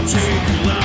take your life.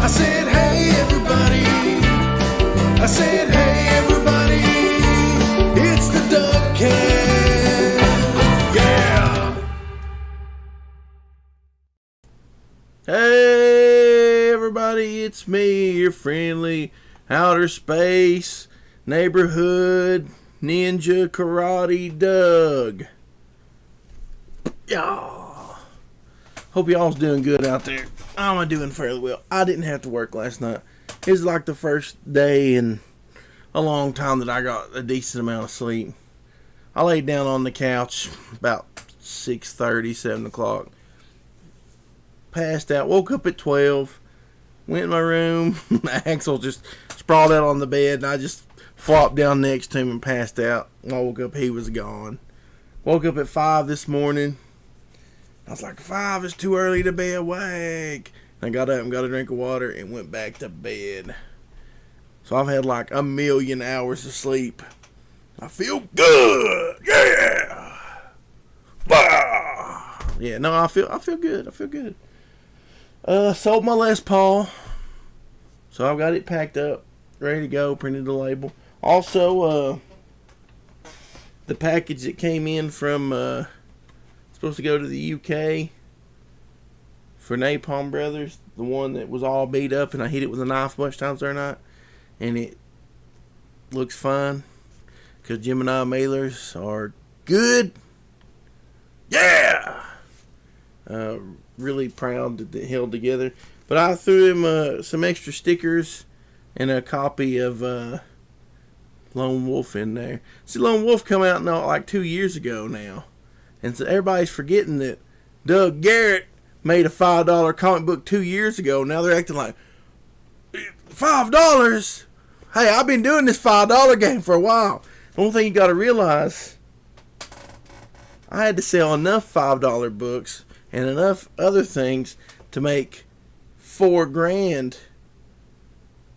I said, hey everybody. I said, hey everybody. It's the dUgCaSt. Yeah. Hey everybody, it's me, your friendly outer space neighborhood ninja karate Doug. Yeah. Hope y'all's doing good out there. I'm doing fairly well. I didn't have to work last night. It was like the first day in a long time that I got a decent amount of sleep. I laid down on the couch about 6:30, 7 o'clock. Passed out. Woke up at 12. Went in my room. Axel just sprawled out on the bed, and I just flopped down next to him and passed out. When I woke up, he was gone. Woke up at 5 this morning. I was like, 5 is too early to be awake. I got up and got a drink of water and went back to bed. So I've had like 1,000,000 hours of sleep. I feel good. Yeah. Bah. Yeah, no, I feel good. I feel good. Sold my Les Paul. So I've got it packed up, ready to go, printed the label. Also, the package that came in from supposed to go to the UK for Napalm Brothers, the one that was all beat up and I hit it with a knife a bunch of times the other night, and it looks fine because Gemini mailers are good. Yeah. Really proud that they held together. But I threw him some extra stickers and a copy of Lone Wolf in there. See, Lone Wolf come out not like 2 years ago now. And so everybody's forgetting that Doug Garrett made a $5 comic book 2 years ago. Now they're acting like, $5? Hey, I've been doing this $5 game for a while. The only thing you got to realize, I had to sell enough $5 books and enough other things to make $4,000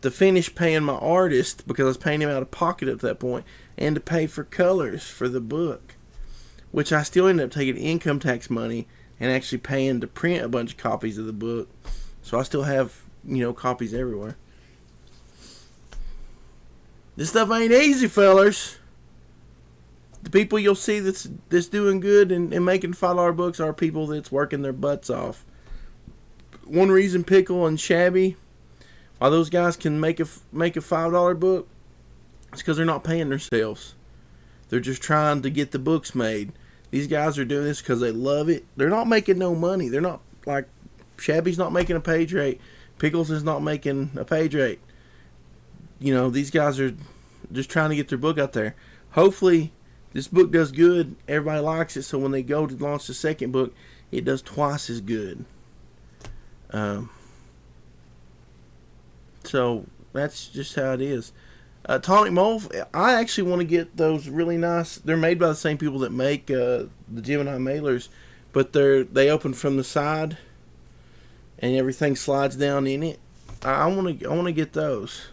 to finish paying my artist, because I was paying him out of pocket at that point, and to pay for colors for the book, which I still ended up taking income tax money and actually paying to print a bunch of copies of the book. So I still have, copies everywhere. This stuff ain't easy, fellers. The people you'll see that's doing good and making $5 books are people that's working their butts off. One reason Pickle and Shabby, why those guys can make a $5 book, is because they're not paying themselves. They're just trying to get the books made. These guys are doing this because they love it. They're not making no money. They're not like Shabby's not making a page rate. Pickles is not making a page rate. These guys are just trying to get their book out there. Hopefully, this book does good. Everybody likes it. So when they go to launch the second book, it does twice as good. So that's just how it is. Tonic Mold, I actually want to get those really nice. They're made by the same people that make the Gemini mailers, but they open from the side. and everything slides down in it. I want to get those.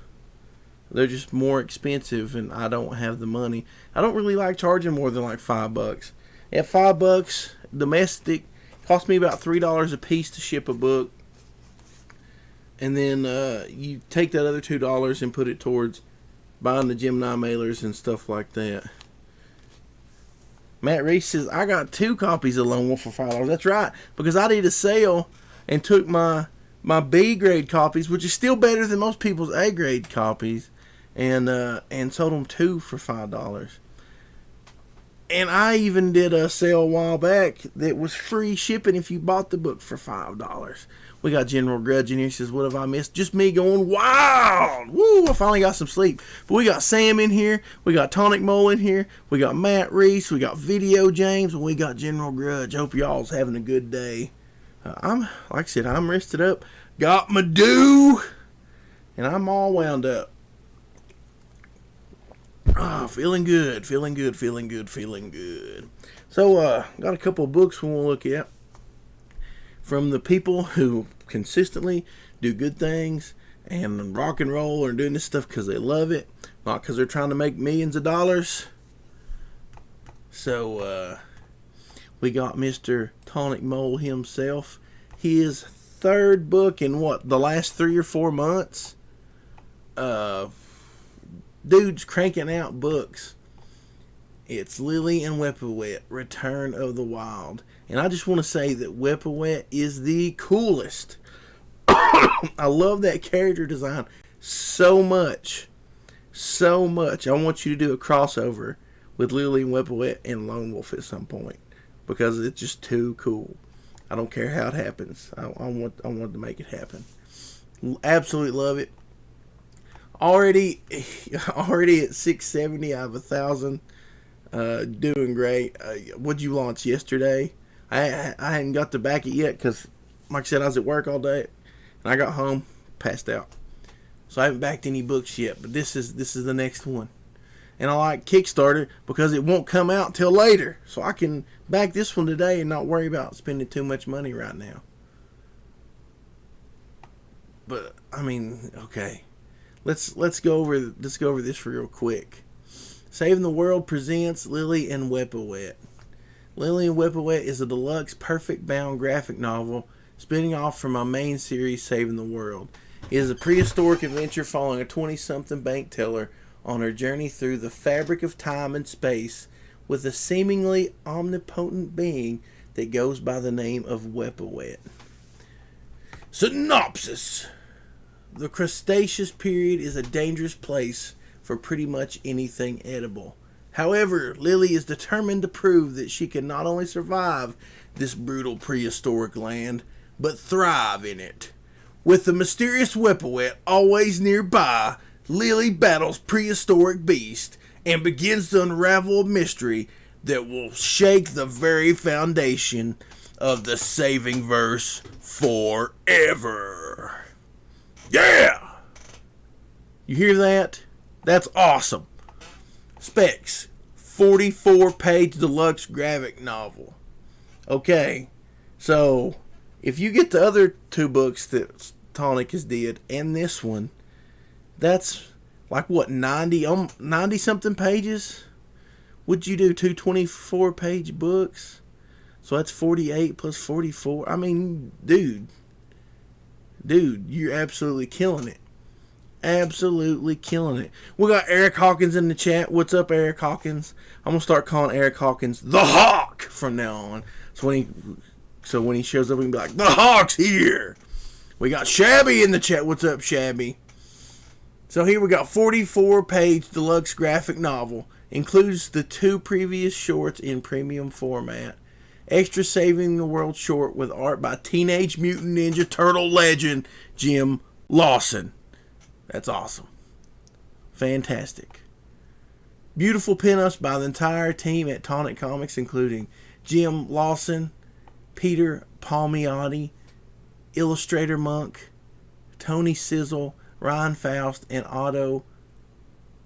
They're just more expensive, and I don't have the money. I don't really like charging more than like $5. At $5, domestic cost me about $3 a piece to ship a book, and then you take that other $2 and put it towards buying the Gemini mailers and stuff like that. Matt Reese says, I got 2 copies of Lone Wolf for $5. That's right, because I did a sale and took my B grade copies, which is still better than most people's A grade copies, and sold them 2 for $5. And I even did a sale a while back that was free shipping if you bought the book for $5. We got General Grudge in here. He says, what have I missed? Just me going wild. Woo, I finally got some sleep. But we got Sam in here. We got Tonic Mole in here. We got Matt Reese. We got Video James. And we got General Grudge. Hope y'all's having a good day. Like I said, I'm rested up. Got my due. And I'm all wound up. Feeling good. So, got a couple of books we want to look at. From the people who consistently do good things and rock and roll or doing this stuff because they love it, not because they're trying to make millions of dollars. So, we got Mr. Tonic Mole himself. His 3rd book in the last 3 or 4 months? Dude's cranking out books. It's Lilly and Wepawet, Return of the Wild. And I just want to say that Wepawet is the coolest. I love that character design so much. So much. I want you to do a crossover with Lilly and Wepawet and Lone Wolf at some point, because it's just too cool. I don't care how it happens. I want to make it happen. Absolutely love it. Already at 670 out of 1,000. Doing great. What'd you launch yesterday? I hadn't got to back it yet because, like I said, I was at work all day, and I got home, passed out. So I haven't backed any books yet, but this is the next one. And I like Kickstarter because it won't come out till later, so I can back this one today and not worry about spending too much money right now. But I mean, okay, let's go over this real quick. Saving the World presents Lilly and Wepawet. Lilly and Wepawet is a deluxe perfect bound graphic novel spinning off from my main series, Saving the World. It is a prehistoric adventure following a 20-something bank teller on her journey through the fabric of time and space with a seemingly omnipotent being that goes by the name of Wepawet. Synopsis. The Cretaceous period is a dangerous place for pretty much anything edible. However, Lilly is determined to prove that she can not only survive this brutal prehistoric land, but thrive in it. With the mysterious Wepawet always nearby, Lilly battles prehistoric beast and begins to unravel a mystery that will shake the very foundation of the saving verse forever. Yeah! You hear that? That's awesome. Specs. 44-page deluxe graphic novel. Okay, so if you get the other 2 books that Tonic has did and this one, that's like what, 90 something pages? Would you do 2 24-page books? So that's 48 plus 44. I mean, dude, you're absolutely killing it. Absolutely killing it. We got Eric Hawkins in the chat. What's up, Eric Hawkins? I'm gonna start calling Eric Hawkins the Hawk from now on. So when he shows up, we can be like, the Hawk's here. We got Shabby in the chat. What's up, Shabby? So here we got 44-page deluxe graphic novel. Includes the 2 previous shorts in premium format. Extra Saving the World short with art by Teenage Mutant Ninja Turtle legend Jim Lawson. That's awesome. Fantastic. Beautiful pinups by the entire team at Tonic Comics, including Jim Lawson, Peter Palmiotti, Illustrator Monk, Tony Sizzle, Ryan Faust, and Otto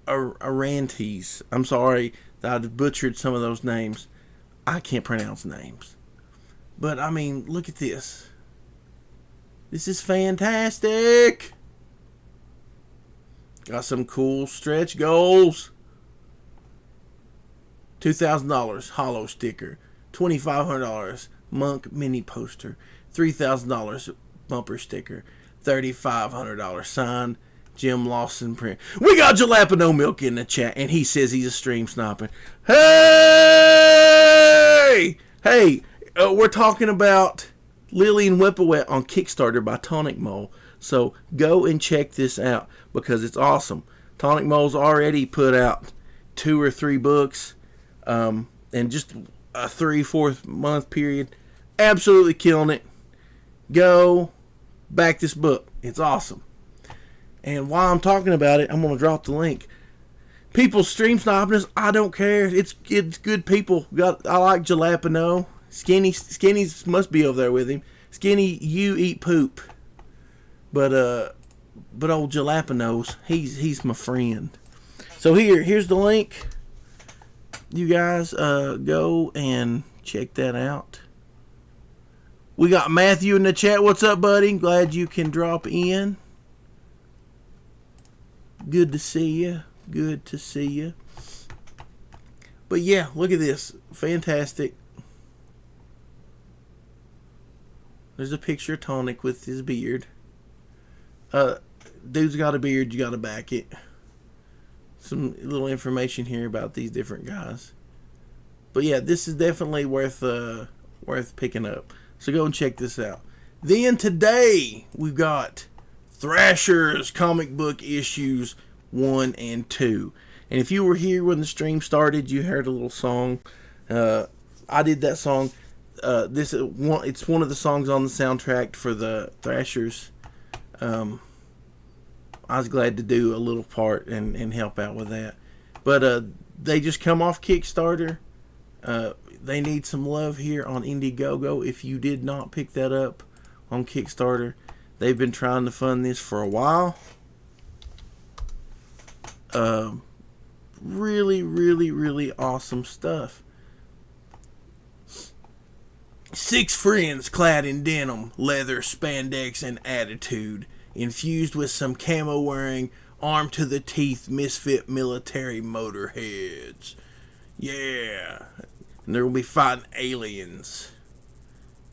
Arantes. I'm sorry that I butchered some of those names. I can't pronounce names. But, I mean, look at this. This is fantastic. Got some cool stretch goals. $2,000 hollow sticker. $2,500 Monk mini poster. $3,000 bumper sticker. $3,500 signed Jim Lawson print. We got Jalapeno Milk in the chat, and he says he's a stream sniping. Hey! Hey, we're talking about Lilly and Wepawet on Kickstarter by Tonic Mole. So go and check this out because it's awesome. Tonic Mole's already put out 2 or 3 books in just a 3-4 month period. Absolutely killing it. Go back this book. It's awesome. And while I'm talking about it, I'm going to drop the link. People stream sniping us. I don't care. It's good people. I like Jalapeno. Skinny's must be over there with him. Skinny, you eat poop. But old Jalapeno's, he's my friend. So here's the link. You guys go and check that out. We got Matthew in the chat. What's up, buddy? Glad you can drop in. Good to see you. Good to see you. But yeah, look at this. Fantastic. There's a picture of Tonic with his beard. Dude's got a beard. You got to back it. Some little information here about these different guys. But yeah, this is definitely worth picking up. So go and check this out. Then today we've got Thrasher's comic book issues 1 and 2. And if you were here when the stream started, you heard a little song. I did that song. It's one of the songs on the soundtrack for the Thrashers. I was glad to do a little part and help out with that. But they just come off Kickstarter. They need some love here on Indiegogo. If you did not pick that up on Kickstarter, they've been trying to fund this for a while. Really, really, really awesome stuff. 6 friends clad in denim, leather, spandex, and attitude, infused with some camo-wearing, armed-to-the-teeth misfit military motorheads. Yeah. And they're going to be fighting aliens.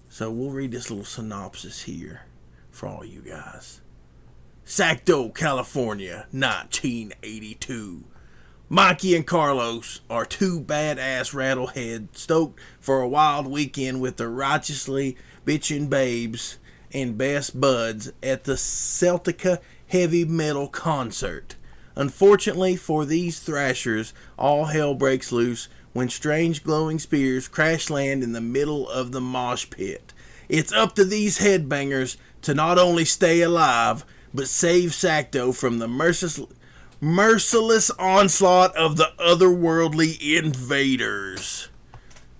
So we'll read this little synopsis here for all you guys. Sacto, California, 1982. Mikey and Carlos are 2 badass rattleheads stoked for a wild weekend with their righteously bitchin' babes and best buds at the Celtica heavy metal concert. Unfortunately for these thrashers, all hell breaks loose when strange glowing spears crash land in the middle of the mosh pit. It's up to these headbangers to not only stay alive, but save Sacto from the merciless onslaught of the otherworldly invaders.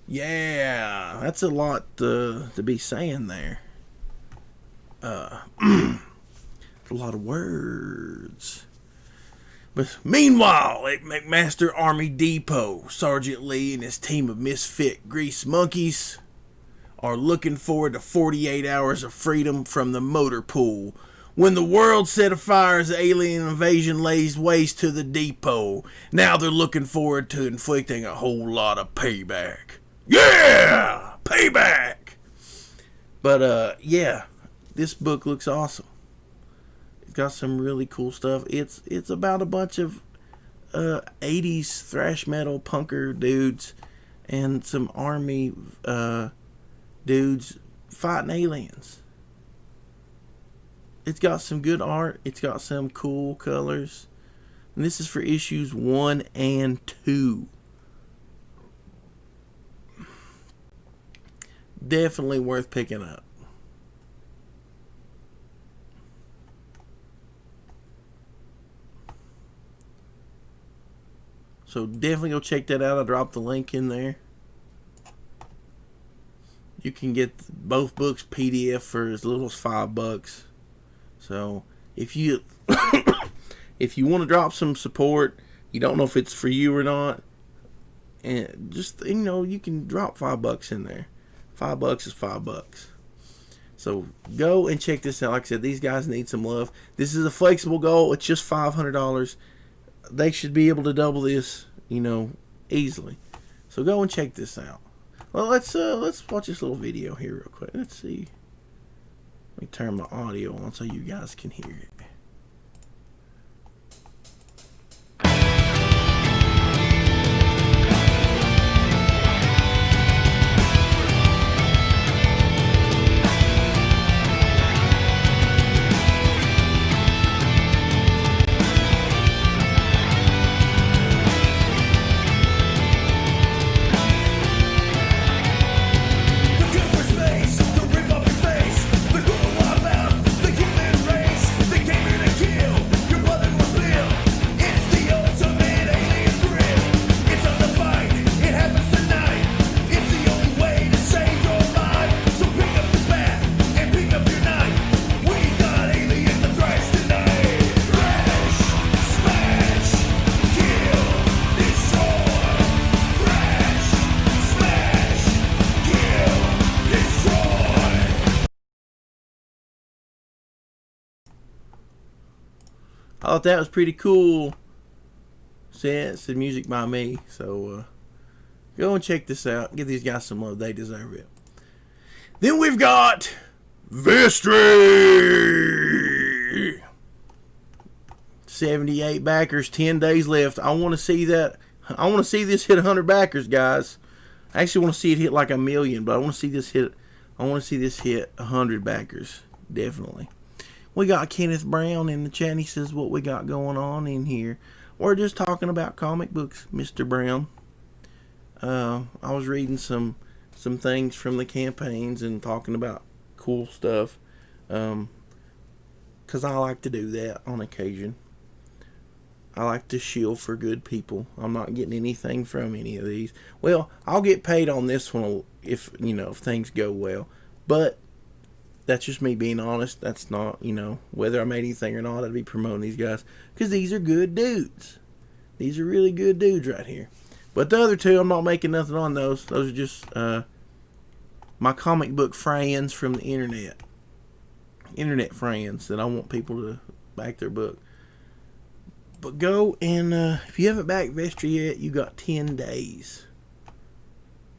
Yeah, that's a lot to be saying there. A lot of words. But meanwhile, at McMaster Army Depot, Sergeant Lee and his team of misfit grease monkeys are looking forward to 48 hours of freedom from the motor pool. When the world set afire as alien invasion lays waste to the depot, now they're looking forward to inflicting a whole lot of payback. Yeah! Payback! But, yeah, this book looks awesome. It's got some really cool stuff. It's about a bunch of 80s thrash metal punker dudes and some army dudes fighting aliens. It's got some good art. It's got some cool colors. And this is for issues 1 and 2. Definitely worth picking up. So definitely go check that out. I dropped the link in there. You can get both books PDF for as little as $5. So if you if you want to drop some support, you don't know if it's for you or not, and just you can drop $5 in there. $5 is $5. So go and check this out. Like I said, these guys need some love. This is a flexible goal. It's just $500. They should be able to double this, easily. So go and check this out. Well, let's watch this little video here real quick. Let's see. Let me turn my audio on so you guys can hear it. I thought that was pretty cool. It's the music by me. So go and check this out. Give these guys some love. They deserve it. Then we've got Vestri. 78 backers, 10 days left. I want to see that. I want to see this hit 100 backers, guys. I actually want to see it hit like 1 million, but I want to see this hit. I want to see this hit 100 backers, definitely. We got Kenneth Brown in the chat. He says, what we got going on in here? We're just talking about comic books, Mr. Brown. I was reading some things from the campaigns and talking about cool stuff. Because I like to do that on occasion. I like to shield for good people. I'm not getting anything from any of these. Well, I'll get paid on this one if things go well. But that's just me being honest. That's not, whether I made anything or not, I'd be promoting these guys. Because these are good dudes. These are really good dudes right here. But the other two, I'm not making nothing on those. Those are just my comic book friends from the internet. Internet friends that I want people to back their book. But go and, if you haven't backed Vestri yet, you got 10 days.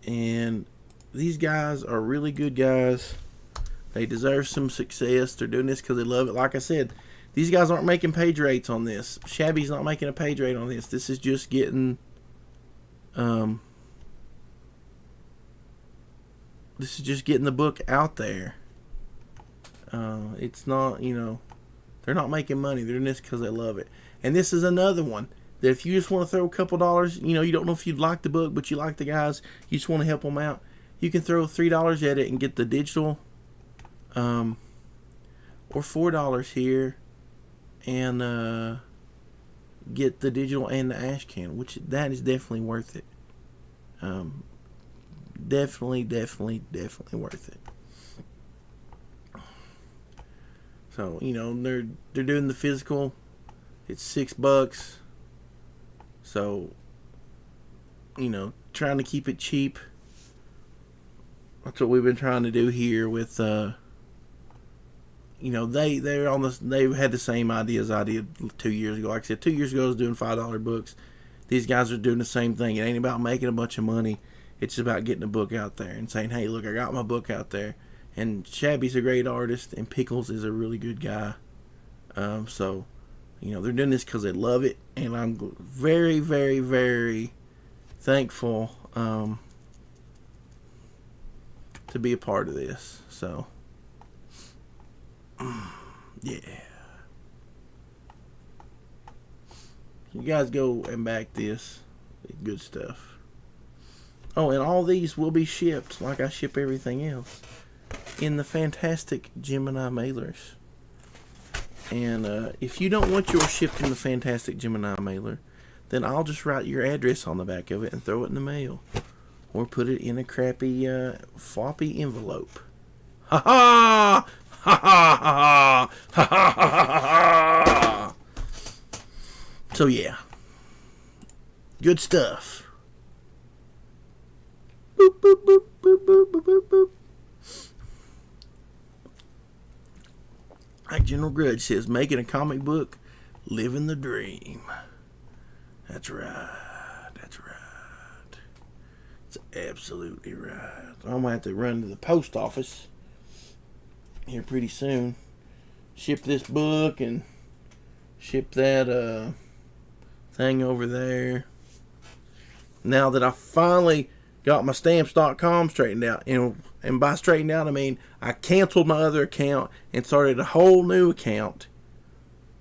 And these guys are really good guys. They deserve some success. They're doing this because they love it. Like I said, these guys aren't making page rates on this. Shabby's not making a page rate on this. This is just getting, the book out there. It's not, they're not making money. They're doing this because they love it. And this is another one that if you just want to throw a couple dollars, you don't know if you'd like the book, but you like the guys, you just want to help them out, you can throw $3 at it and get the digital, or $4 here, and get the digital and the ash can, which that is definitely worth it. Definitely worth it. So they're doing the physical. It's $6. So trying to keep it cheap. That's what we've been trying to do here with they're on this. They had the same idea as I did 2 years ago. Like I said, 2 years ago I was doing $5 books. These guys are doing the same thing. It ain't about making a bunch of money. It's about getting a book out there and saying, hey, look, I got my book out there. And Shabby's a great artist, and Pickles is a really good guy. So they're doing this because they love it, and I'm very, very, very thankful to be a part of this. So yeah, you guys go and back this. Good stuff. Oh, and all these will be shipped like I ship everything else in the fantastic Gemini mailers. And if you don't want yours shipped in the fantastic Gemini mailer, then I'll just write your address on the back of it and throw it in the mail, or put it in a crappy floppy envelope. Ha ha! Ha ha ha ha ha ha ha! So yeah, good stuff. Boop boop boop boop boop boop boop. Like General Grudge says, making a comic book, living the dream. That's right. That's right. It's absolutely right. I'm going to have to run to the post office here pretty soon. Ship this book and ship that thing over there. Now that I finally got my stamps.com straightened out, and by straightened out I mean I canceled my other account and started a whole new account.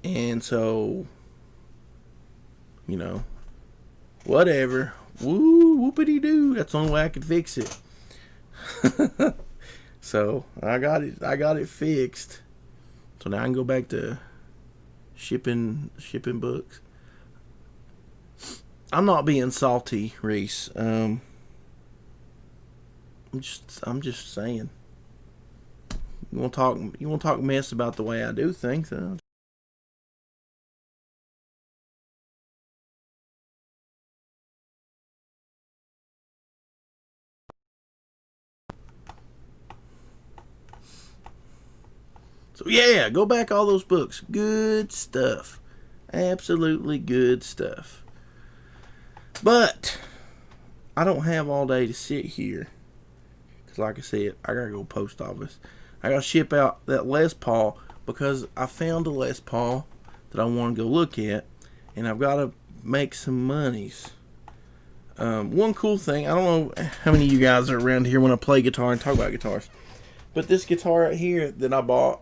And so, whatever. Woo, whoopity doo. That's the only way I could fix it. So I got it fixed. So now I can go back to shipping books. I'm not being salty, Reese. I'm just saying. You want to talk mess about the way I do things? So yeah, go back all those books. Good stuff. Absolutely good stuff. But I don't have all day to sit here. Because like I said, I got to go post office. I got to ship out that Les Paul because I found a Les Paul that I want to go look at. And I've got to make some monies. One cool thing, I don't know how many of you guys are around here when I play guitar and talk about guitars. But this guitar right here that I bought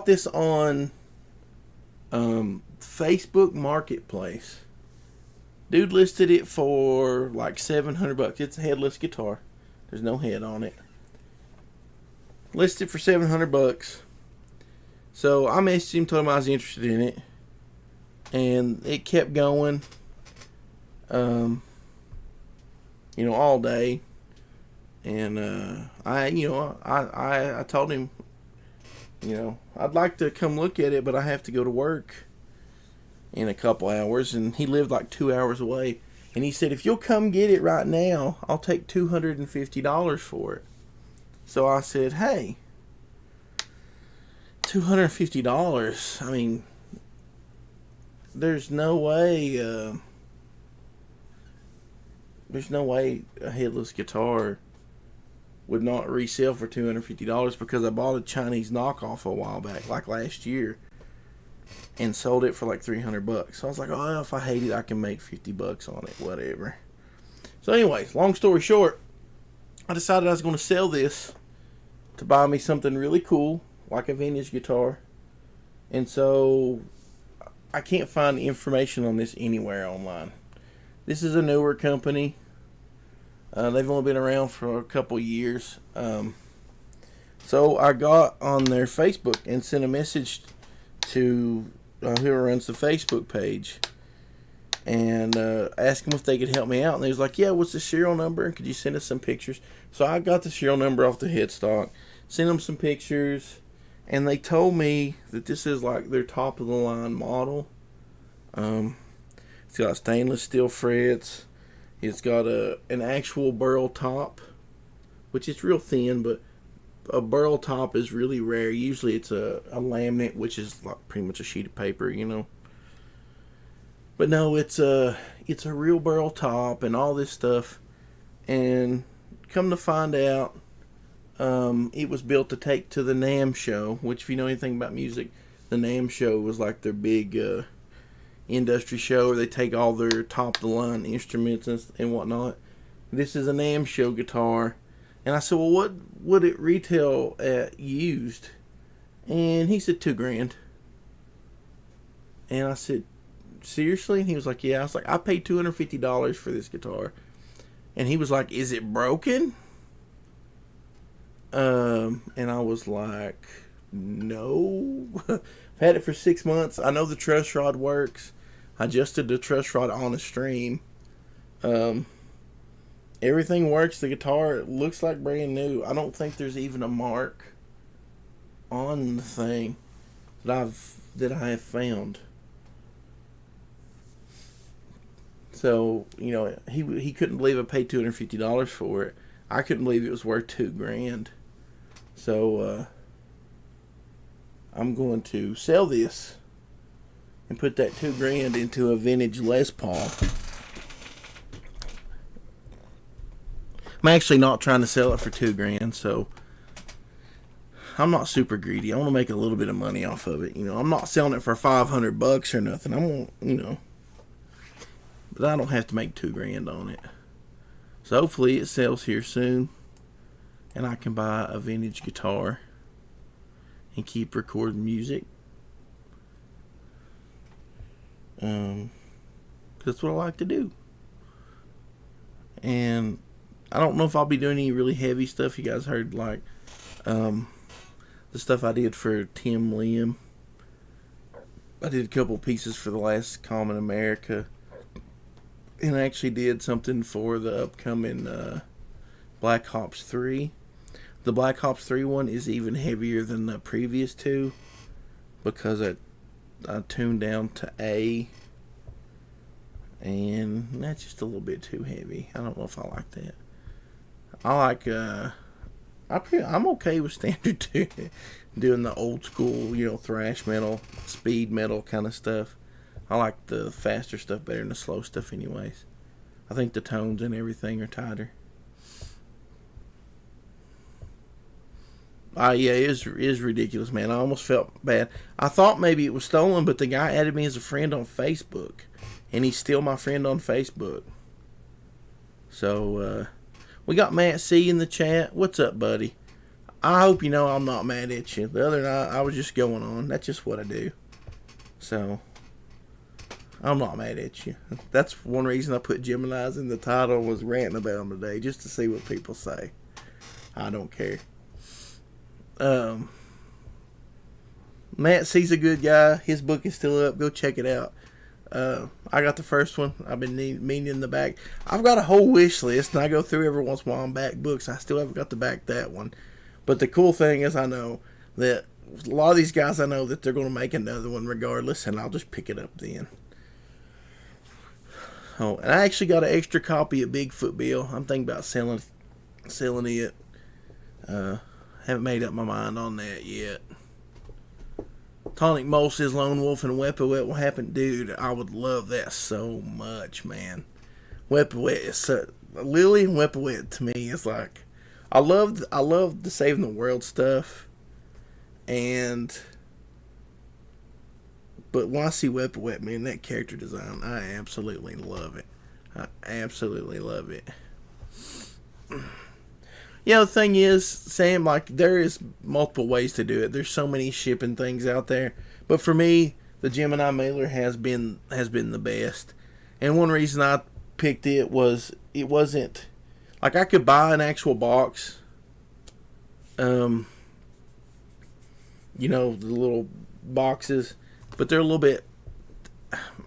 this on Facebook Marketplace. Dude listed it for like $700. It's a headless guitar. There's no head on it. Listed for $700. So I messaged him, told him I was interested in it, and it kept going. All day. And I told him, I'd like to come look at it, but I have to go to work in a couple hours, and he lived like 2 hours away. And he said, if you'll come get it right now, I'll take $250 for it. So I said, hey, $250. I mean, there's no way a headless guitar would not resell for $250 because I bought a Chinese knockoff a while back, like last year, and sold it for like $300. So I was like, oh, if I hate it, I can make $50 on it, whatever. So anyways, long story short, I decided I was going to sell this to buy me something really cool, like a vintage guitar. And so I can't find information on this anywhere online. This is a newer company. They've only been around for a couple years. So I got on their Facebook and sent a message to whoever runs the Facebook page and asked them if they could help me out. And they was like, yeah, what's the serial number? And could you send us some pictures? So I got the serial number off the headstock, sent them some pictures, and they told me that this is like their top of the line model. It's got stainless steel frets. It's got an actual burl top, which is real thin, but a burl top is really rare. Usually it's a laminate, which is like pretty much a sheet of paper, But no, it's a real burl top and all this stuff. And come to find out, it was built to take to the NAMM show, which if you know anything about music, the NAMM show was like their big industry show where they take all their top of the line instruments and whatnot. This is a NAMM show guitar. And I said, well, what would it retail at used? And he said $2,000. And I said, seriously? And he was like, yeah. I was like, I paid $250 for this guitar. And he was like, is it broken? And I was like, no. I've had it for 6 months. I know the truss rod works. I adjusted the truss rod on the stream. Everything works. The guitar looks like brand new. I don't think there's even a mark on the thing that I have found. So, he couldn't believe I paid $250 for it. I couldn't believe it was worth $2,000. So, I'm going to sell this and put that $2,000 into a vintage Les Paul. I'm actually not trying to sell it for $2,000, so I'm not super greedy. I want to make a little bit of money off of it. I'm not selling it for $500 or nothing. I won't, but I don't have to make $2,000 on it. So hopefully it sells here soon, and I can buy a vintage guitar and keep recording music. That's what I like to do. And I don't know if I'll be doing any really heavy stuff. You guys heard the stuff I did for Tim Liam. I did a couple pieces for the last Common America, and I actually did something for the upcoming Black Ops 3. The Black Ops 3 one is even heavier than the previous two because I tuned down to A, and that's just a little bit too heavy. I don't know if I like that. I like I'm okay with standard doing the old school, thrash metal, speed metal kind of stuff. I like the faster stuff better than the slow stuff anyways. I think the tones and everything are tighter. Yeah, it is ridiculous, man. I almost felt bad. I thought maybe it was stolen, but the guy added me as a friend on Facebook, and he's still my friend on Facebook. So, we got Matt C in the chat. What's up, buddy? I hope you know I'm not mad at you. The other night, I was just going on. That's just what I do. So, I'm not mad at you. That's one reason I put Geminis in the title, was ranting about them today, just to see what people say. I don't care. Matt C's a good guy. His book is still up. Go check it out. I got the first one. I've been meaning in the back. I've got a whole wish list, and I go through every once in a while and back books. I still haven't got to back that one. But the cool thing is I know that a lot of these guys, I know that they're going to make another one regardless, and I'll just pick it up then. Oh, and I actually got an extra copy of Bigfoot Bill. I'm thinking about selling it. Haven't made up my mind on that yet. Tonic Mole says Lone Wolf and Wepawet will happen. Dude, I would love that so much, man. Wepawet is so... Lilly and Wepawet to me is like... I love the saving the world stuff. But when I see Wepawet, man, that character design, I absolutely love it. I absolutely love it. The thing is, Sam, like, there is multiple ways to do it. There's so many shipping things out there. But for me, the Gemini mailer has been the best. And one reason I picked it was it wasn't... Like, I could buy an actual box. The little boxes. But they're a little bit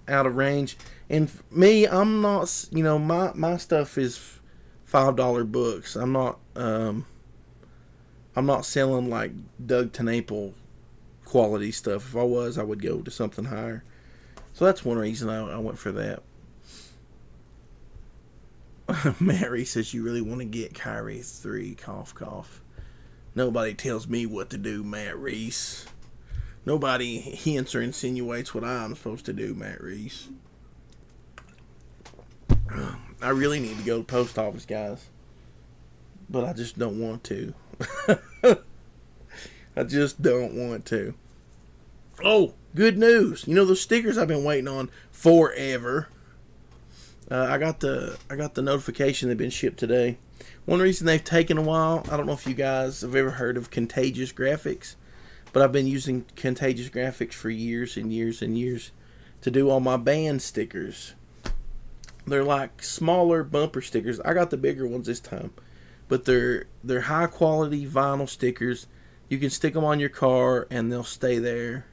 out of range. And me, I'm not... my stuff is $5 books. I'm not selling like dUgCaSt quality stuff. If I was, I would go to something higher. So that's one reason I went for that. Mary says you really want to get Kyrie 3, cough cough. Nobody tells me what to do, Matt Reese. Nobody hints or insinuates what I'm supposed to do, Matt Reese. I really need to go to the post office, guys. But I just don't want to. I just don't want to. Oh, good news. Those stickers I've been waiting on forever. I got the notification they've been shipped today. One reason they've taken a while, I don't know if you guys have ever heard of Contagious Graphics, but I've been using Contagious Graphics for years and years and years to do all my band stickers. They're like smaller bumper stickers. I got the bigger ones this time. But they're high quality vinyl stickers. You can stick them on your car and they'll stay there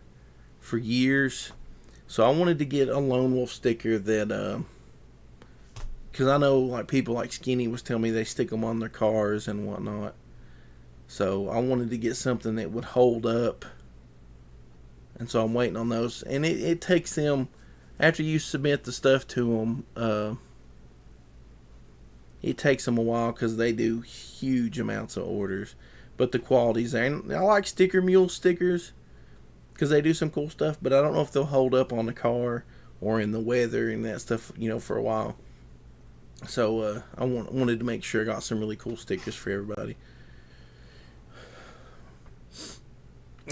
for years. So I wanted to get a Lone Wolf sticker that, because I know like people like Skinny was telling me they stick them on their cars and whatnot. So I wanted to get something that would hold up. And so I'm waiting on those. And it takes them... After you submit the stuff to them, it takes them a while because they do huge amounts of orders. But the quality's there. And I like Sticker Mule stickers. because they do some cool stuff, but I don't know if they'll hold up on the car or in the weather and that stuff, for a while. So I wanted to make sure I got some really cool stickers for everybody.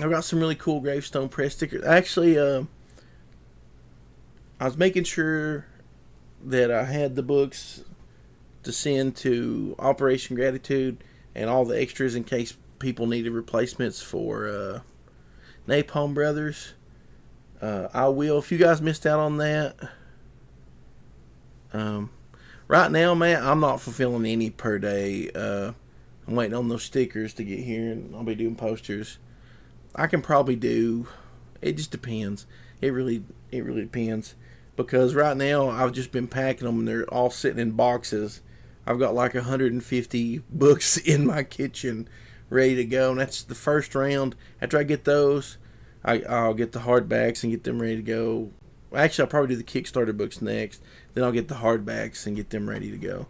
I got some really cool gravestone press stickers. Actually, I was making sure that I had the books to send to Operation Gratitude and all the extras in case people needed replacements for Napalm Brothers. I will. If you guys missed out on that, right now, man, I'm not fulfilling any per day. I'm waiting on those stickers to get here, and I'll be doing posters. I can probably do. It just depends. It really depends. Because right now, I've just been packing them, and they're all sitting in boxes. I've got like 150 books in my kitchen ready to go, and that's the first round. After I get those, I'll get the hardbacks and get them ready to go. Actually, I'll probably do the Kickstarter books next. Then I'll get the hardbacks and get them ready to go.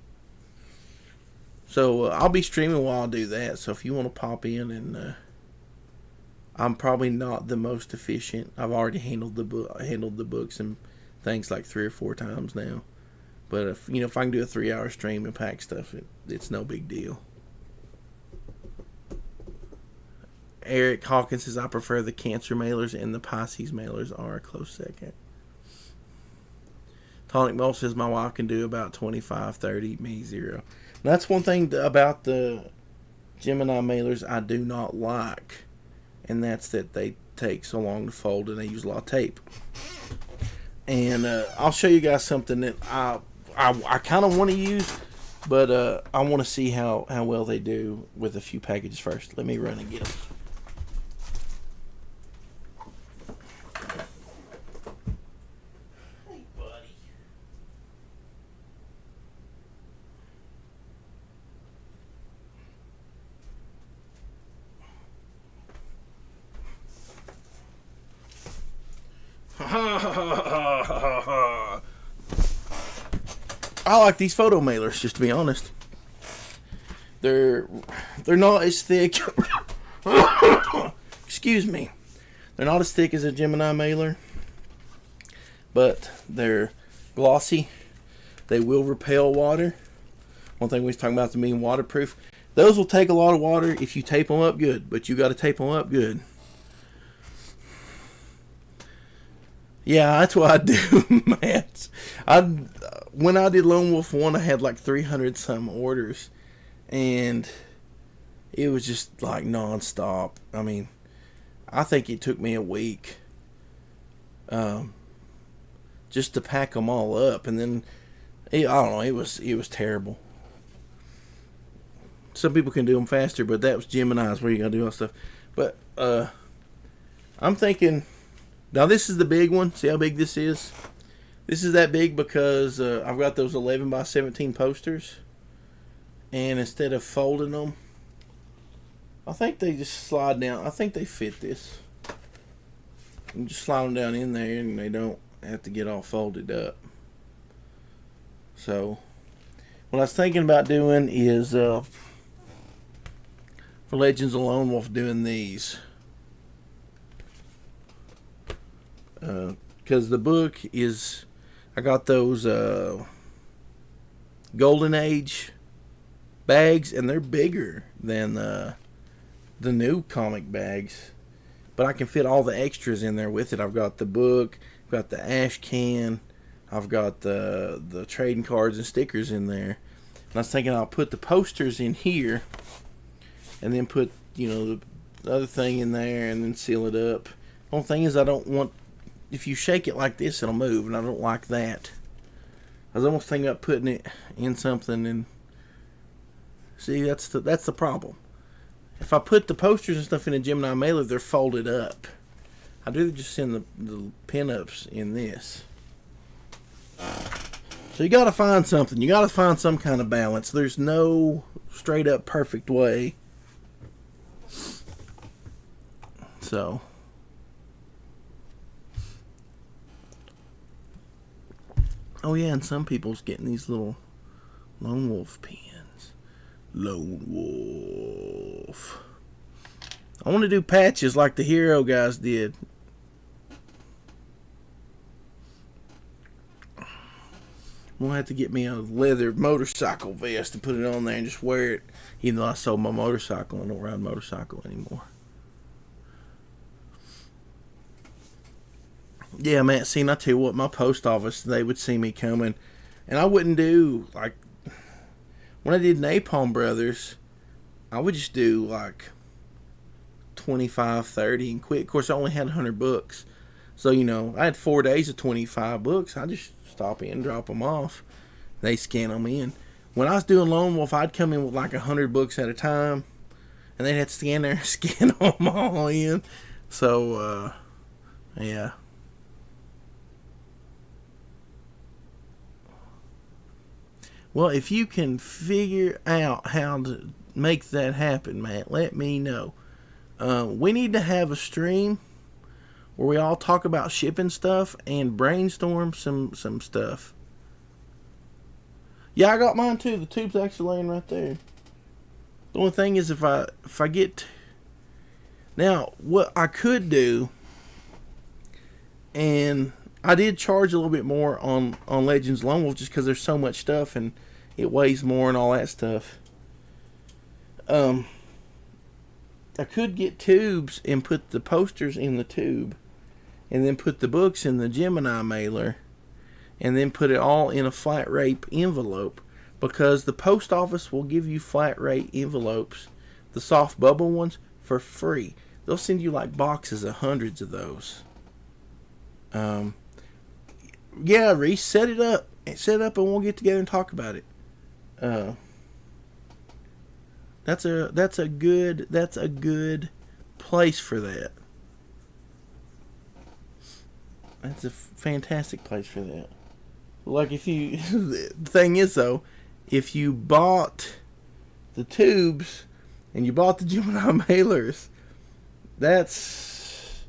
So I'll be streaming while I do that. So if you want to pop in, and I'm probably not the most efficient. I've already handled the books and things like 3 or 4 times now. But if I can do a 3-hour stream and pack stuff, it's no big deal. Eric Hawkins says, I prefer the Cancer mailers, and the Pisces mailers are a close second. Tonic Mole says, my wife can do about 25, 30, me 0. Now, that's one thing about the Gemini mailers I do not like, and that's that they take so long to fold and they use a lot of tape. And I'll show you guys something that I kind of want to use, but I want to see how well they do with a few packages first. Let me run and get them. Hey, buddy. I like these photo mailers, just to be honest. They're not as thick. Excuse me. They're not as thick as a Gemini mailer, but they're glossy. They will repel water. One thing we was talking about them being waterproof. Those will take a lot of water if you tape them up good, but you got to tape them up good. Yeah, that's what I do, man. When I did Lone Wolf 1, I had like 300 some orders, and it was just like nonstop. I mean, I think it took me a week just to pack them all up, and then I don't know, it was terrible. Some people can do them faster, but that was Gemini's where you gotta do all that stuff. But I'm thinking. Now, this is the big one. See how big this is? This is that big because I've got those 11 by 17 posters. And instead of folding them, I think they just slide down. I think they fit this. You just slide them down in there and they don't have to get all folded up. So, what I was thinking about doing is, for Legends of Lone Wolf, doing these. Because the book is, I got those Golden Age bags, and they're bigger than the new comic bags, but I can fit all the extras in there with it. I've got the book, I've got the ash can, I've got the trading cards and stickers in there. And I was thinking I'll put the posters in here, and then put the other thing in there, and then seal it up. The only thing is, I don't want. If you shake it like this, it'll move, and I don't like that. I was almost thinking about putting it in something, and see, that's the problem. If I put the posters and stuff in a Gemini mailer, they're folded up. I'd rather just send the pinups in this. So you got to find something. You got to find some kind of balance. There's no straight up perfect way. So. Oh yeah, and some people's getting these little Lone Wolf pins. Lone Wolf. I want to do patches like the Hero guys did. I'm gonna have to get me a leather motorcycle vest and put it on there and just wear it. Even though I sold my motorcycle and don't ride motorcycle anymore. Yeah, man. See, and I tell you what, my post office, they would see me coming, and I wouldn't do like when I did Napalm Brothers. I would just do like 25, 30 and quit. Of course, I only had 100 books. So, I had 4 days of 25 books. I just stop in, drop them off. They scan them in. When I was doing Lone Wolf, I'd come in with like 100 books at a time. And they'd have to stand there and scan them all in. So, yeah. Well, if you can figure out how to make that happen, Matt, let me know. We need to have a stream where we all talk about shipping stuff and brainstorm some stuff. Yeah, I got mine too. The tube's actually laying right there. The only thing is if I get... Now, what I could do, and I did charge a little bit more on Legends Lone Wolf just because there's so much stuff and it weighs more and all that stuff. I could get tubes and put the posters in the tube and then put the books in the Gemini mailer and then put it all in a flat rate envelope, because the post office will give you flat rate envelopes, the soft bubble ones, for free. They'll send you like boxes of hundreds of those. Yeah, Reese, set it up and we'll get together and talk about it. That's a good place for that. That's a fantastic place for that. Like if you, the thing is though, if you bought the tubes and you bought the Gemini mailers, that's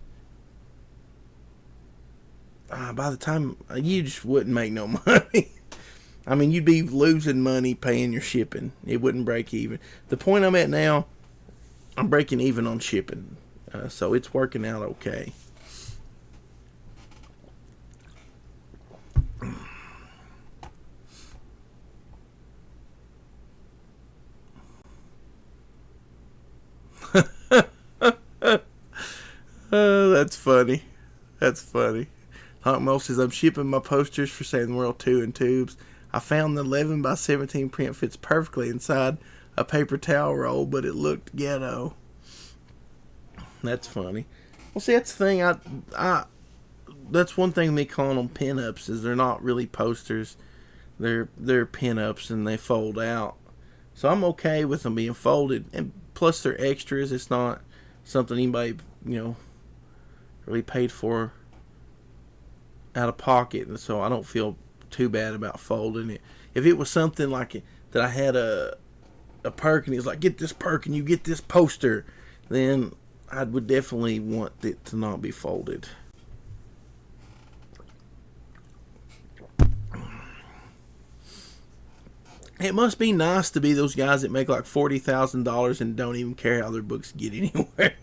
by the time you just wouldn't make no money. I mean, you'd be losing money paying your shipping. It wouldn't break even. The point I'm at now, I'm breaking even on shipping. So it's working out okay. That's funny. That's funny. Honk Mo says, I'm shipping my posters for Saving the World 2 in tubes. I found the 11 by 17 print fits perfectly inside a paper towel roll, but it looked ghetto. That's funny. Well, see, that's the thing. That's one thing me calling them pinups is they're not really posters. They're pinups and they fold out. So I'm okay with them being folded, and plus they're extras. It's not something anybody really paid for out of pocket, and so I don't feel too bad about folding it. If it was something like it, that I had a perk and it was like, get this perk and you get this poster, then I would definitely want it to not be folded. It must be nice to be those guys that make like $40,000 and don't even care how their books get anywhere.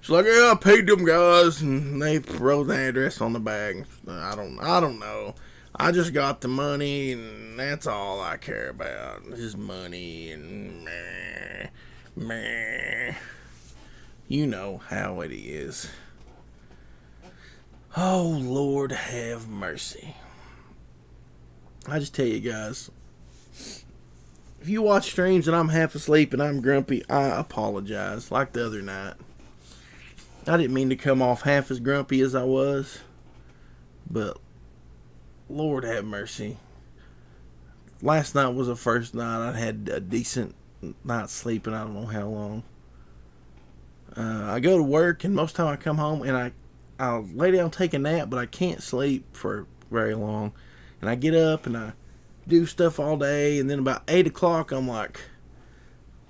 It's like, yeah, I paid them guys and they wrote the address on the bag. I don't know. I just got the money and that's all I care about. Is money and meh. You know how it is. Oh, Lord have mercy. I just tell you guys, if you watch streams and I'm half asleep and I'm grumpy, I apologize. Like the other night. I didn't mean to come off half as grumpy as I was, but Lord have mercy. Last night was the first night I had a decent night's sleep and I don't know how long. I go to work and most of the time I come home and I'll lay down and take a nap, but I can't sleep for very long. And I get up and I do stuff all day, and then about 8 o'clock I'm like,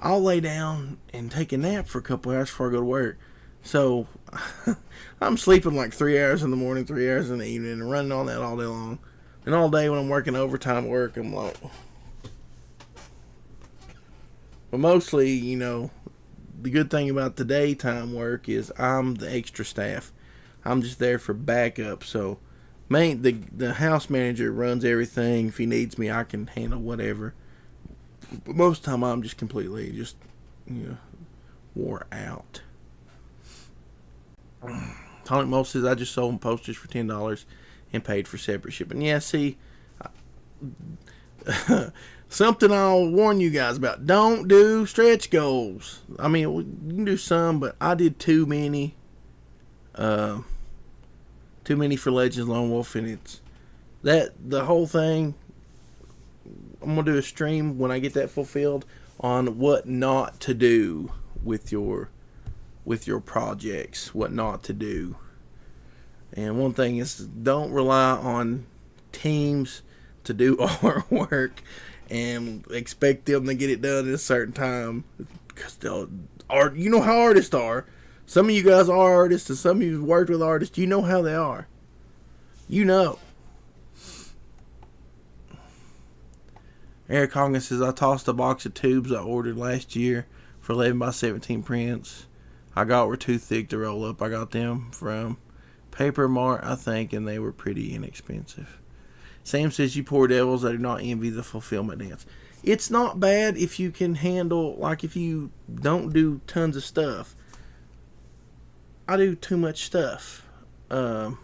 I'll lay down and take a nap for a couple hours before I go to work. So I'm sleeping like 3 hours in the morning, 3 hours in the evening, and running on that all day long. And all day when I'm working overtime work, I'm like... But mostly, the good thing about the daytime work is I'm the extra staff. I'm just there for backup. So the house manager runs everything. If he needs me, I can handle whatever. But most of the time, I'm just completely wore out. Tonic Mo says, I just sold postage for $10 and paid for separate shipping. Yeah, see, something I'll warn you guys about. Don't do stretch goals. I mean, you can do some, but I did too many. Too many for Legends Lone Wolf, and the whole thing. I'm gonna do a stream when I get that fulfilled on what not to do with your projects. What not to do. And one thing is, don't rely on teams to do artwork and expect them to get it done in a certain time. Because you know how artists are. Some of you guys are artists, and some of you have worked with artists. You know how they are. You know. Eric Hawkins says, I tossed a box of tubes I ordered last year for 11x17 prints. I got were too thick to roll up. I got them from Paper Mart, I think, and they were pretty inexpensive. Sam says, you poor devils, I do not envy the fulfillment dance. It's not bad if you can handle, like if you don't do tons of stuff. I do too much stuff. Yeah,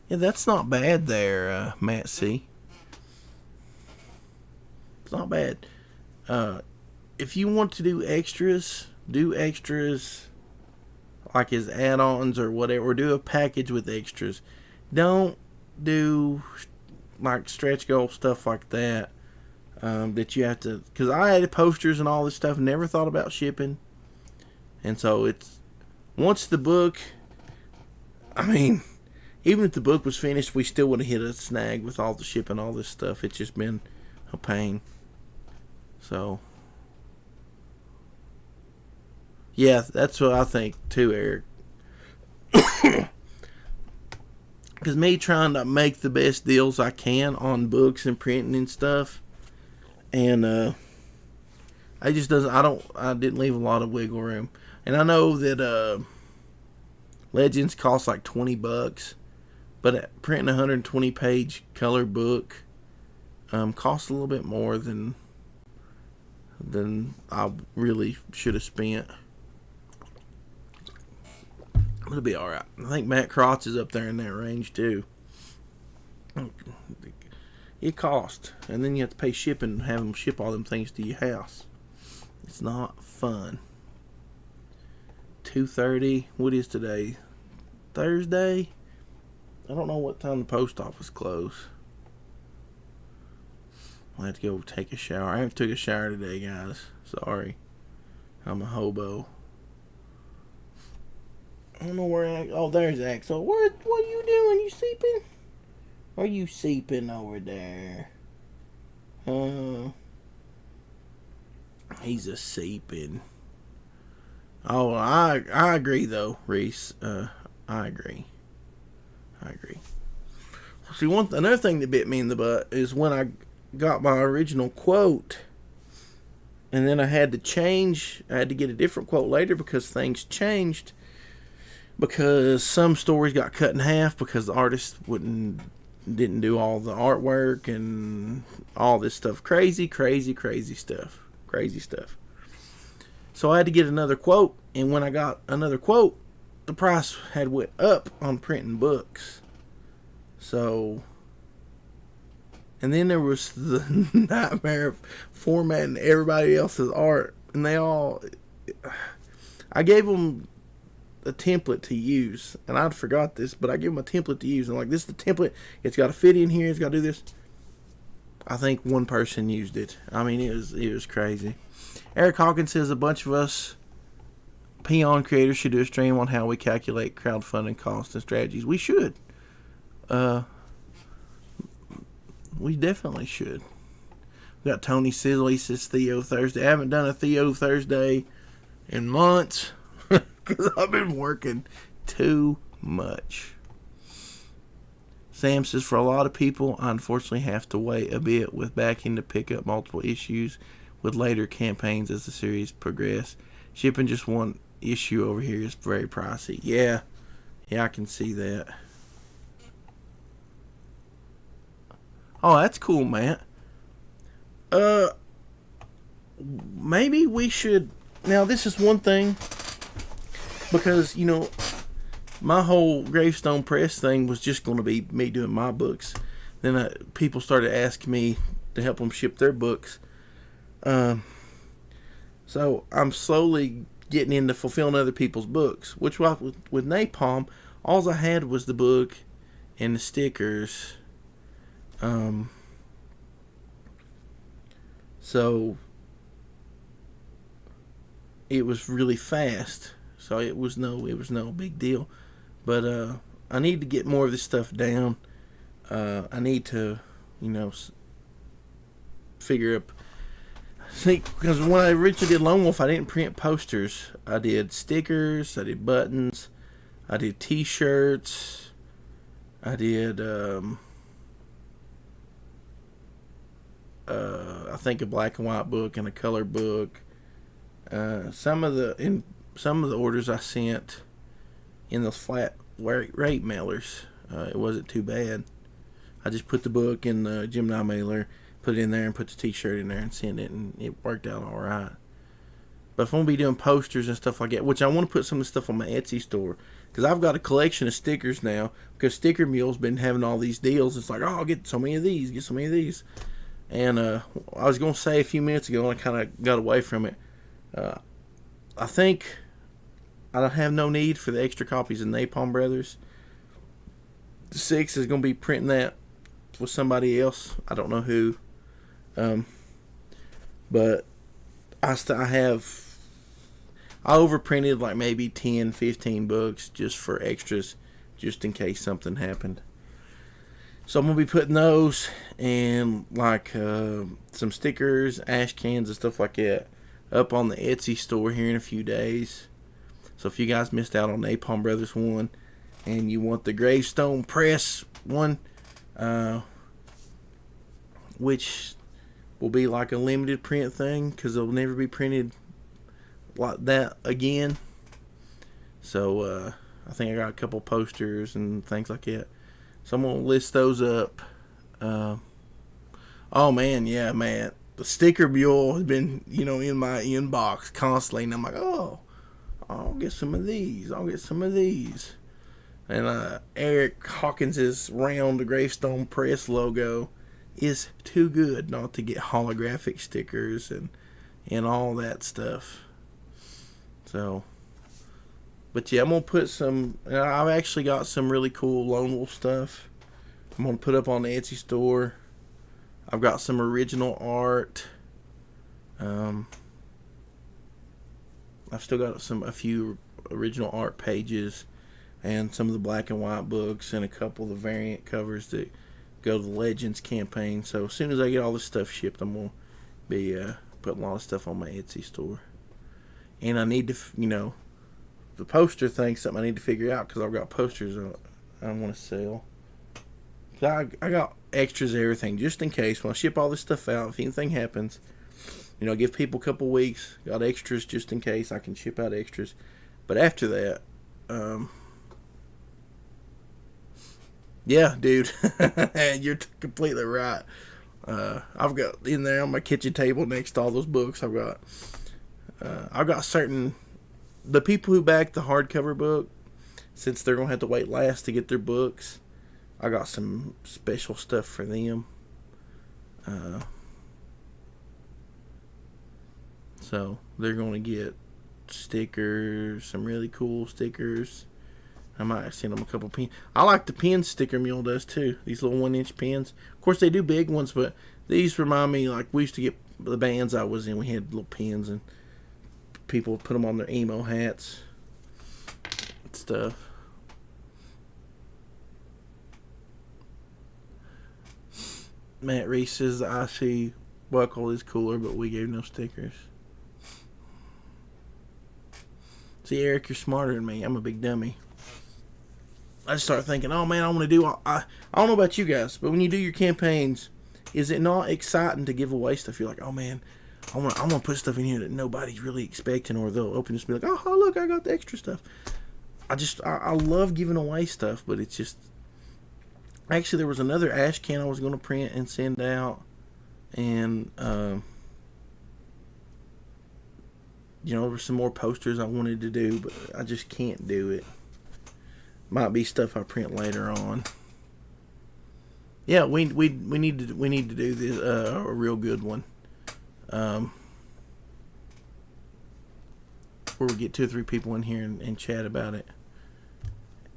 that's not bad there, Matt C. It's not bad. If you want to do extras like as add-ons or whatever, or do a package with extras. Don't do like stretch goal stuff like that. That you have to, because I had posters and all this stuff, never thought about shipping. And so it's, once the book, I mean, even if the book was finished, we still would have hit a snag with all the shipping, all this stuff. It's just been a pain. So, yeah, that's what I think too, Eric. Because me trying to make the best deals I can on books and printing and stuff, and I didn't leave a lot of wiggle room. And I know that Legends costs like $20, but printing a 120 page color book costs a little bit more than I really should have spent. It'll be alright. I think Matt Crotts is up there in that range too. It costs, and then you have to pay shipping and have them ship all them things to your house. It's not fun. 2:30. What is today? Thursday? I don't know what time the post office closed. I'll have to go take a shower. I haven't took a shower today, guys. Sorry. I'm a hobo. I don't know where oh, there's Axel. What are you doing? You sleeping? Are you sleeping over there? He's a sleeping. Oh, I agree though, Reese. I agree. See, another thing that bit me in the butt is when I got my original quote, and then I had to get a different quote later because things changed. Because some stories got cut in half because the artist didn't do all the artwork and all this stuff. Crazy stuff. So I had to get another quote, and when I got another quote, the price had went up on printing books. So, and then there was the nightmare of formatting everybody else's art, and I gave them a template to use, and I'd forgot this, but I give them a template to use, and like, this is the template, it's got to fit in here, it's got to do this. I think one person used it. I mean, it was crazy. Eric Hawkins says a bunch of us peon creators should do a stream on how we calculate crowdfunding costs and strategies. We should. We definitely should. We got Tony Sizzle, he says Theo Thursday. I haven't done a Theo Thursday in months. Because I've been working too much. Sam says, for a lot of people, I unfortunately have to wait a bit with backing to pick up multiple issues with later campaigns as the series progress. Shipping just one issue over here is very pricey. Yeah, I can see that. Oh, that's cool, Matt. Uh, maybe we should. Now, this is one thing because my whole Gravestone Press thing was just going to be me doing my books. Then people started asking me to help them ship their books. So I'm slowly getting into fulfilling other people's books. Which with Napalm, all I had was the book and the stickers. So it was really fast. So it was no big deal. But I need to get more of this stuff down. I need to, figure up. See, because when I originally did Lone Wolf, I didn't print posters. I did stickers. I did buttons. I did T-shirts. I did, I think a black and white book and a color book. Some of the orders I sent in those flat rate mailers, it wasn't too bad. I just put the book in the Gemini mailer, put it in there, and put the T-shirt in there and send it, and it worked out all right. But if I'm gonna be doing posters and stuff like that, which I want to put some of the stuff on my Etsy store, because I've got a collection of stickers now. Because Sticker Mule's been having all these deals. It's like, oh, I'll get so many of these, get so many of these. And I was gonna say a few minutes ago, and I kind of got away from it. I think I don't have no need for the extra copies of Napalm Brothers. The 6 is gonna be printing that with somebody else. I don't know who. But I overprinted like maybe 10, 15 books just for extras, just in case something happened. So I'm going to be putting those and like some stickers, ash cans and stuff like that up on the Etsy store here in a few days. So if you guys missed out on Napalm Brothers 1 and you want the Gravestone Press 1, which will be like a limited print thing because it'll never be printed like that again. So I think I got a couple posters and things like that. So I'm going to list those up. Oh man, yeah, man. The Sticker Mule has been, in my inbox constantly. And I'm like, oh, I'll get some of these. I'll get some of these. And Eric Hawkins' round Gravestone Press logo is too good not to get holographic stickers and all that stuff. So, but yeah, I'm going to put some, I've actually got some really cool Lone Wolf stuff I'm going to put up on the Etsy store. I've got some original art. I've still got a few original art pages and some of the black and white books and a couple of the variant covers that go to the Legends campaign. So as soon as I get all this stuff shipped, I'm going to be putting a lot of stuff on my Etsy store. And I need to, the poster thing's something I need to figure out because I've got posters I want to sell. I got extras of everything just in case when I ship all this stuff out, if anything happens, give people a couple weeks. Got extras just in case I can ship out extras. But after that, yeah, dude, you're completely right. I've got in there on my kitchen table next to all those books. I've got certain the people who back the hardcover book, since they're gonna have to wait last to get their books. I got some special stuff for them. So they're gonna get stickers, some really cool stickers. I might send them a couple pins. I like the pins Sticker Mule does too. These little 1-inch pins. Of course, they do big ones, but these remind me like we used to get the bands I was in. We had little pins, and people would put them on their emo hats and stuff. Matt Reese says the IC buckle is cooler, but we gave no stickers. See, Eric, you're smarter than me. I'm a big dummy. I just start thinking, oh man, I want to do. I don't know about you guys, but when you do your campaigns, is it not exciting to give away stuff? You're like, oh man, I want to put stuff in here that nobody's really expecting, or they'll open this and be like, oh look, I got the extra stuff. I love giving away stuff, but it's just Actually, there was another ash can I was going to print and send out. And, there were some more posters I wanted to do, but I just can't do it. Might be stuff I print later on. Yeah, we need to do this a real good one. Where we get 2 or 3 people in here and chat about it.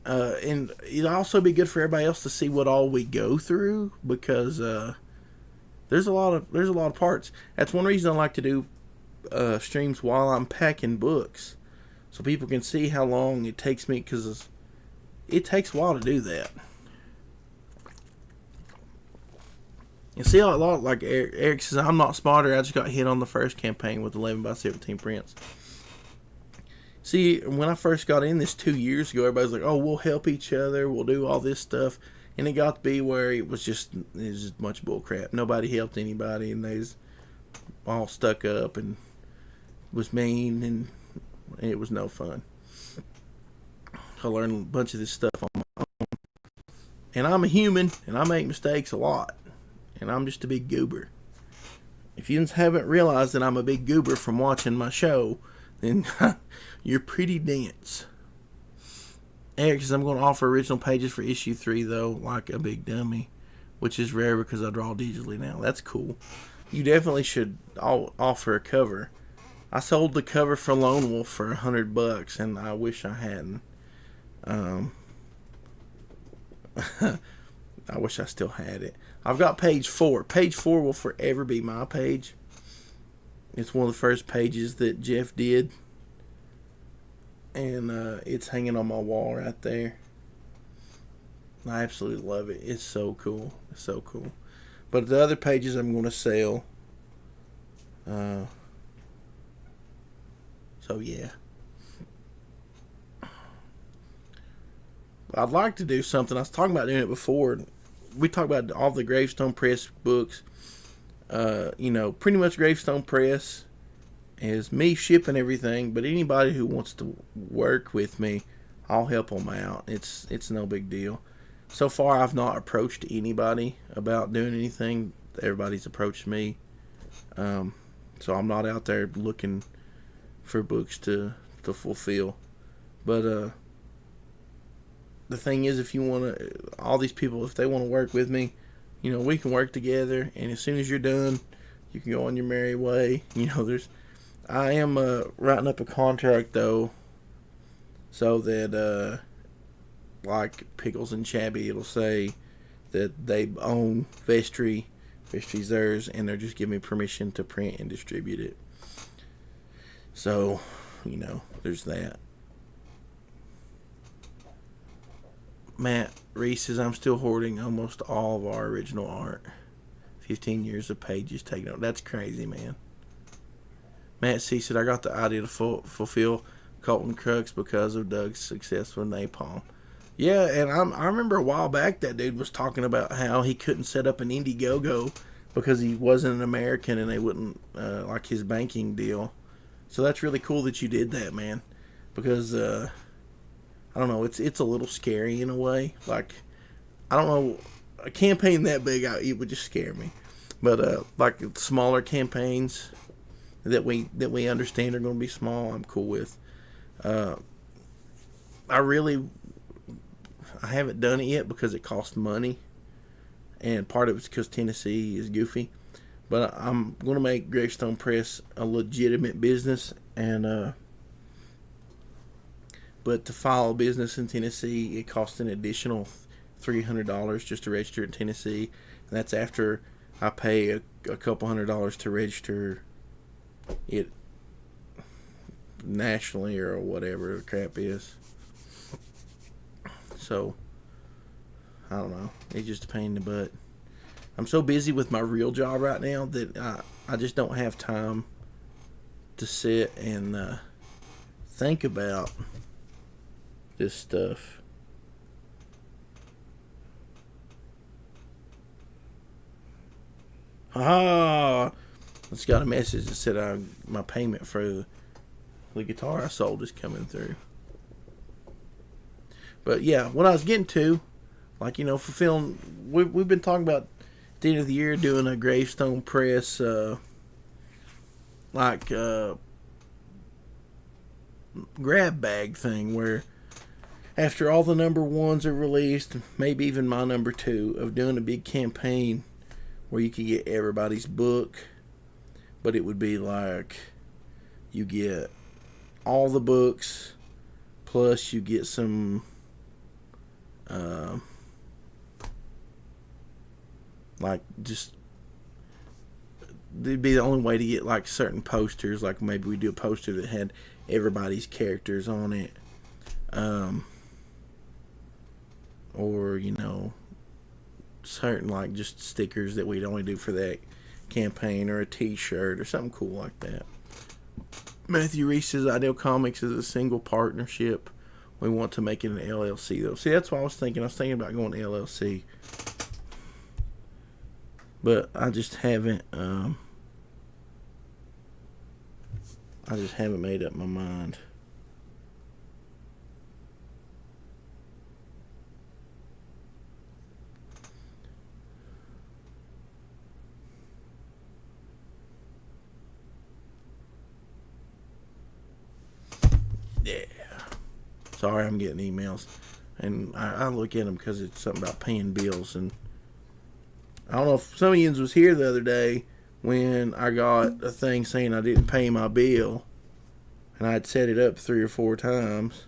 And it'll also be good for everybody else to see what all we go through, because there's a lot of parts. That's one reason I like to do streams while I'm packing books, so people can see how long it takes me, because it takes a while to do that. You see a lot, like Eric says, I'm not smarter. I just got hit on the first campaign with 11x17 prints. See, when I first got in this 2 years ago, everybody's like, "Oh, we'll help each other. We'll do all this stuff," and it got to be where it was just much bull crap. Nobody helped anybody, and they was all stuck up and was mean, and it was no fun. I learned a bunch of this stuff on my own, and I'm a human, and I make mistakes a lot, and I'm just a big goober. If you haven't realized that I'm a big goober from watching my show, then you're pretty dense. Eric says, I'm going to offer original pages for issue 3, though, like a big dummy, which is rare because I draw digitally now. That's cool. You definitely should offer a cover. I sold the cover for Lone Wolf for $100, and I wish I hadn't. I wish I still had it. I've got page 4. Page 4 will forever be my page. It's one of the first pages that Jeff did. And it's hanging on my wall right there. I absolutely love it. It's so cool. It's so cool. But the other pages I'm going to sell. So yeah. I'd like to do something. I was talking about doing it before. We talked about all the Gravestone Press books. Pretty much Gravestone Press is me shipping everything, but anybody who wants to work with me, I'll help them out. It's no big deal. So far, I've not approached anybody about doing anything. Everybody's approached me. So I'm not out there looking for books to fulfill. But the thing is, if you want to, all these people, if they want to work with me, we can work together. And as soon as you're done, you can go on your merry way. I am writing up a contract, though, so that, like Pickles and Chabby, it'll say that they own Vestri, Vestri's theirs, and they're just giving me permission to print and distribute it. So, there's that. Matt Reese says, I'm still hoarding almost all of our original art. 15 years of pages taken out. That's crazy, man. Matt C said, I got the idea to fulfill Colton Crux because of Doug's success with Napalm. Yeah, and I remember a while back that dude was talking about how he couldn't set up an Indiegogo because he wasn't an American and they wouldn't like his banking deal. So that's really cool that you did that, man. Because, I don't know, it's a little scary in a way. Like, I don't know, a campaign that big, it would just scare me. But, like, smaller campaigns that we understand are going to be small, I'm cool with. I haven't done it yet because it costs money, and part of it's because Tennessee is goofy. But I'm going to make Gravestone Press a legitimate business, and but to file a business in Tennessee, it costs an additional $300 just to register in Tennessee, and that's after I pay a couple $100 to register it nationally or whatever the crap is. So I don't know, it's just a pain in the butt. I'm so busy with my real job right now that I just don't have time to sit and think about this stuff. I just got a message that said my payment for the guitar I sold is coming through. But yeah, what I was getting to Like, fulfilling. We've been talking about at the end of the year doing a gravestone press, like grab bag thing where after all the number ones are released, maybe even my number two, of doing a big campaign where you could get everybody's book, but it would be like you get all the books plus you get some like just it'd be the only way to get like certain posters, like maybe we do a poster that had everybody's characters on it, or certain like just stickers that we'd only do for that campaign, or a t-shirt or something cool like that. Matthew Reese says Ideal Comics is a single partnership. We want to make it an LLC though. See, that's what I was thinking. I was thinking about going to LLC, but I just haven't made up my mind. Yeah. Sorry, I'm getting emails, and I look at them because it's something about paying bills. And I don't know if some of you was here the other day when I got a thing saying I didn't pay my bill, and I'd set it up 3 or 4 times.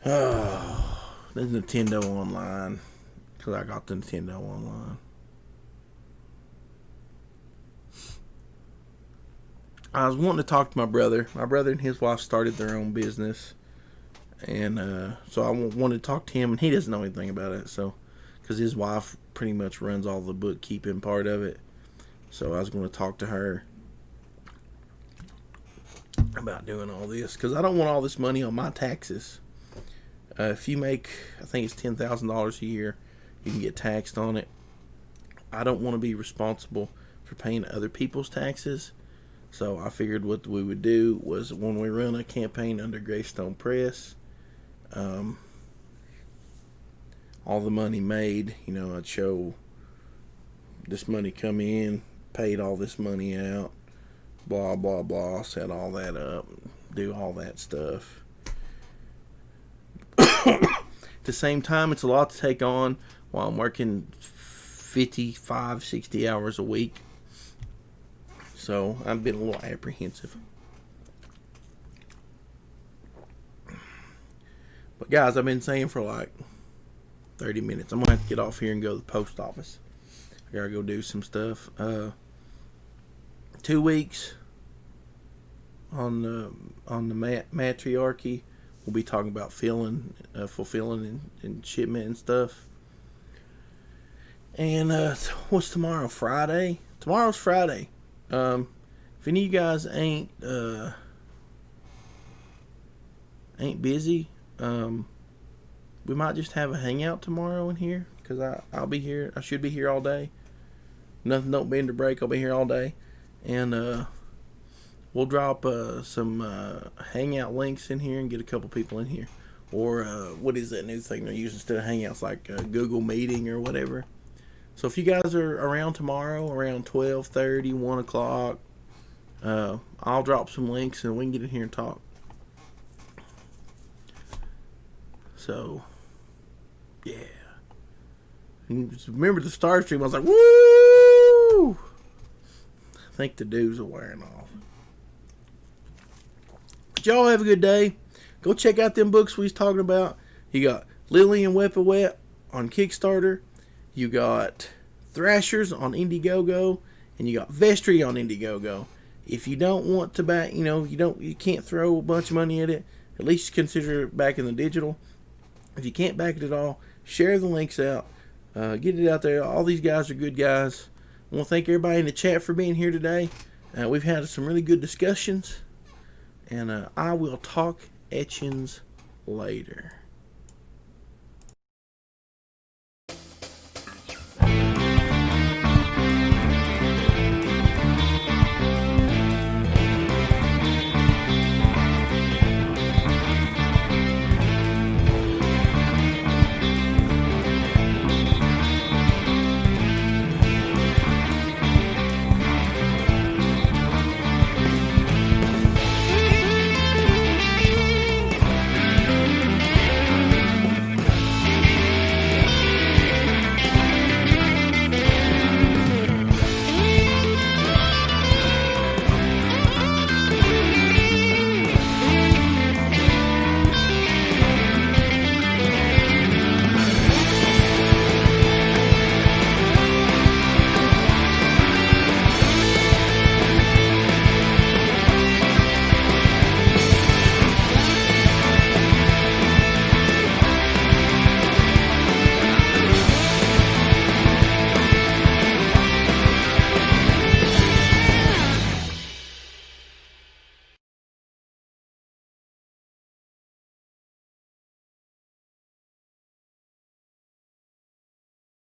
Oh, there's Nintendo Online, because I got the Nintendo Online. I was wanting to talk to my brother. My brother and his wife started their own business, and so I wanted to talk to him, and he doesn't know anything about it, so because his wife pretty much runs all the bookkeeping part of it. So I was going to talk to her about doing all this, because I don't want all this money on my taxes. If you make, I think it's $10,000 a year, you can get taxed on it. I don't want to be responsible for paying other people's taxes. So I figured what we would do was, when we run a campaign under Gravestone Press, all the money made, I'd show this money come in, paid all this money out, blah, blah, blah, set all that up, do all that stuff. At the same time, it's a lot to take on while I'm working 55, 60 hours a week. So I've been a little apprehensive. But guys, I've been saying for like 30 minutes. I'm going to have to get off here and go to the post office. I got to go do some stuff. 2 weeks on the matriarchy. We'll be talking about fulfilling and shipment and stuff. And what's tomorrow? Friday? Tomorrow's Friday. If any of you guys ain't busy, we might just have a hangout tomorrow in here, because I'll be here. I should be here all day. Nothing don't bend or break. I'll be here all day, and we'll drop some hangout links in here and get a couple people in here. Or what is that new thing they're using instead of hangouts, like Google Meeting or whatever. So if you guys are around tomorrow, around 12:30, 1 o'clock, I'll drop some links and we can get in here and talk. So, yeah. And just remember the Star Stream, I was like, woo! I think the dues are wearing off. But y'all have a good day. Go check out them books we was talking about. You got Lilly and Wepawet on Kickstarter. You got Thrashers on Indiegogo, and you got Vestri on Indiegogo. If you don't want to back, you can't throw a bunch of money at it, at least consider backing the digital. If you can't back it at all, share the links out. Get it out there. All these guys are good guys. I want to thank everybody in the chat for being here today. We've had some really good discussions, and I will talk etchings Later.